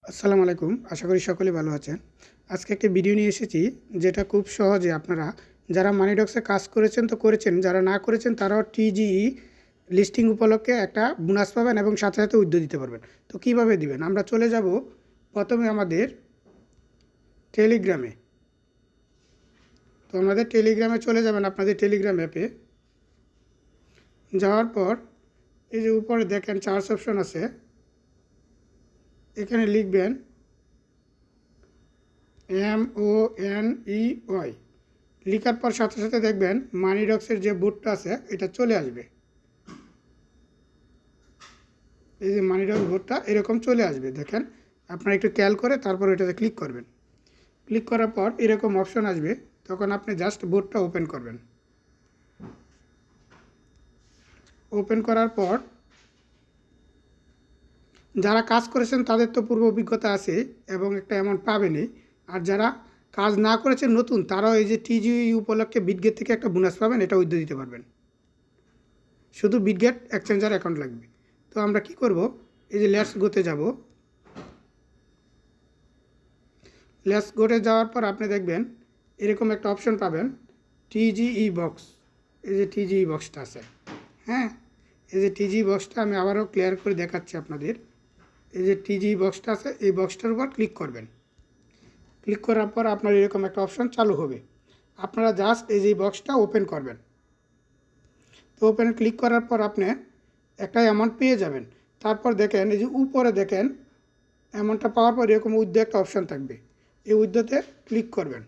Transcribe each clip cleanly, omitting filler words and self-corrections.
আসসালামু আলাইকুম। আশা করি সকলে ভালো আছেন। আজকে একটা ভিডিও নিয়ে এসেছি যেটা খুব সহজে আপনারা যারা মানিডক্সে কাজ করেছেন তো করেছেন, যারা না করেছেন তারাও টিজিই লিস্টিং উপলক্ষে একটা বোনাস পাবেন এবং সাথে সাথে উইথড্র দিতে পারবেন। তো কিভাবে দিবেন? আমরা চলে যাব প্রথমে আমাদের টেলিগ্রামে। তো আমাদের টেলিগ্রামে চলে যাবেন, আপনাদের টেলিগ্রাম অ্যাপে যাওয়ার পর এই যে উপরে দেখেন চার্জ অপশন আছে, এখানে লিখবেন MONEY। লিখার পর সাথে সাথে দেখবেন মানিডক্সের যে বোর্ডটা আছে এটা চলে আসবে। এই যে মানিডক্স বোর্ডটা এরকম চলে আসবে, দেখেন। আপনারা একটু খেয়াল করে তারপর এটাতে ক্লিক করবেন। ক্লিক করার পর এরকম অপশন আসবে, তখন আপনি জাস্ট বোর্ডটা ওপেন করবেন। ওপেন করার পর যারা কাজ করেছেন তাদের তো পূর্ব অভিজ্ঞতা আছে এবং একটা অ্যামাউন্ট পাবেনই। আর যারা কাজ না করেছেন নতুন, তারাও এই যে টিজিই উপলক্ষে বিটগেট থেকে একটা বোনাস পাবেন, এটা উইথড্র দিতে পারবেন। শুধু বিটগেট এক্সচেঞ্জার অ্যাকাউন্ট লাগবে। তো আমরা কি করব, এই যে লেটস গোতে যাব। লেটস গোতে যাওয়ার পর আপনি দেখবেন এরকম একটা অপশন পাবেন, টিজিই বক্স। এই যে টিজিই বক্সটা আছে, হ্যাঁ, এই যে টিজিই বক্সটা আমি আবারও ক্লিয়ার করে দেখাচ্ছি আপনাদের। এই যে টিজিই বক্সটা আছে, এই বক্সটার উপর ক্লিক করবেন। ক্লিক করার পর আপনার এরকম একটা অপশন চালু হবে। আপনারা জাস্ট এই যে বক্সটা ওপেন করবেন। তো ওপেন ক্লিক করার পর আপনি একটা অ্যামাউন্ট পেয়ে যাবেন। তারপর দেখেন এই যে উপরে দেখেন অ্যামাউন্টটা পাওয়ার পর এরকম উইথড্র একটা অপশন থাকবে, এই উইথড্রতে ক্লিক করবেন।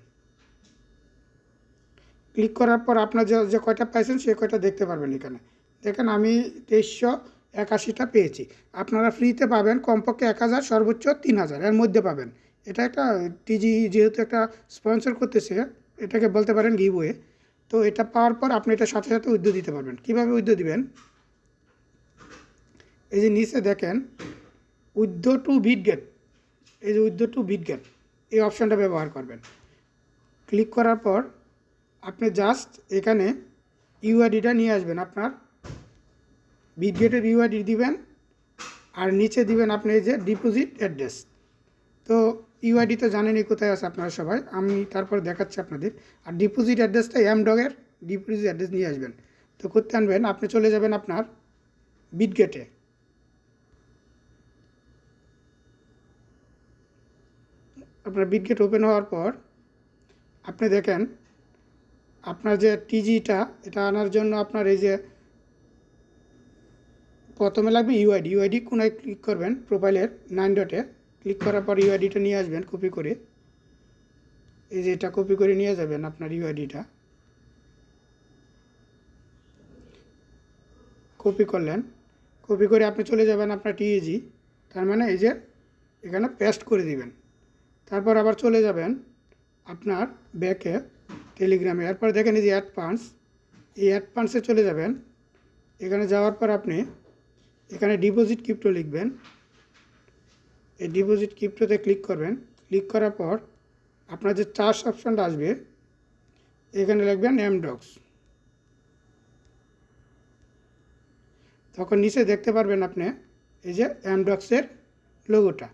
ক্লিক করার পর আপনার যে কয়টা পাইছেন সে কয়টা দেখতে পারবেন। এখানে দেখেন আমি 2381টা পেয়েছি। আপনারা ফ্রিতে পাবেন কমপক্ষে 1000, সর্বোচ্চ 3000 এর মধ্যে পাবেন। এটা একটা টিজি যেহেতু একটা স্পন্সর করতেছে, এটাকে বলতে পারেন গিভওয়ে। তো এটা পাওয়ার পর আপনি এটা সাথে সাথে উইথড্র দিতে পারবেন। কীভাবে উইথড্র দিবেন? এই যে নিচে দেখেন উইথড্র টু বিটগেট, এই যে উইথড্র টু বিটগেট এই অপশানটা ব্যবহার করবেন। ক্লিক করার পর আপনি জাস্ট এখানে ইউআইডিটা নিয়ে আসবেন, আপনার বিটগেটের ইউআইডি দিবেন আর নিচে দিবেন আপনি এই যে ডিপোজিট অ্যাড্রেস। তো ইউআইডি তো জানেনই কোথায় আছে আপনারা সবাই, আমি তারপর দেখাচ্ছি আপনাদের। আর ডিপোজিট অ্যাড্রেসটা এমডগের ডিপোজিট অ্যাড্রেস নিয়ে আসবেন। তো করতে আনবেন, আপনি চলে যাবেন আপনার বিটগেটে। আপনার বিটগেট ওপেন হওয়ার পর আপনি দেখেন আপনার যে টিজিটা এটা আনার জন্য আপনার এই যে প্রথমে লাগবে ইউআইডি কোনায় ক্লিক করবেন, প্রোফাইলের 9 ডটে ক্লিক করার পর ইউআইডিটা নিয়ে আসবেন কপি করে। এই যে এটা কপি করে নিয়ে যাবেন আপনার ইউআইডিটা। কপি করলেন, কপি করে আপনি চলে যাবেন আপনার টিএজি, তার মানে এই যে এখানে পেস্ট করে দিবেন। তারপর আবার চলে যাবেন আপনার ব্যাকে টেলিগ্রামে। এরপর দেখেন এই যে অ্যাড ফান্ডস, এই অ্যাড ফান্ডসে চলে যাবেন। এখানে যাওয়ার পর আপনি এখানে ডিপোজিট ক্রিপ্টো লিখবেন। এই ডিপোজিট ক্রিপ্টোতে ক্লিক করবেন। ক্লিক করার পর আপনার যে চার্জ অপশানটা আসবে এখানে লিখবেন এমডক্স। তখন নিচে দেখতে পারবেন আপনি এই যে এমডক্সের লোগোটা।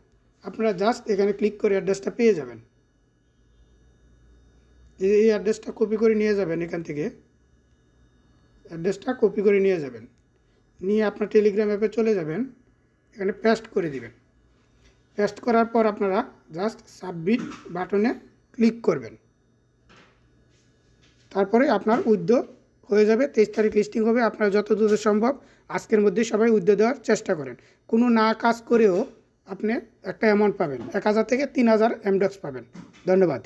আপনারা জাস্ট এখানে ক্লিক করে অ্যাড্রেসটা পেয়ে যাবেন। এই অ্যাড্রেসটা কপি করে নিয়ে যাবেন, এখান থেকে অ্যাড্রেসটা কপি করে নিয়ে যাবেন, নিয়ে আপনার টেলিগ্রাম অ্যাপে চলে যাবেন, এখানে পেস্ট করে দিবেন। পেস্ট করার পর আপনারা জাস্ট সাবমিট বাটনে ক্লিক করবেন। তারপরে আপনার উইথড্র হয়ে যাবে। 23 তারিখ লিস্টিং হবে। আপনারা যত দ্রুত সম্ভব আজকের মধ্যে সবাই উইথড্র দেওয়ার চেষ্টা করেন। কোনো না কাজ করেও আপনি একটা অ্যামাউন্ট পাবেন, 1000 থেকে 3000 এমডক্স পাবেন। ধন্যবাদ।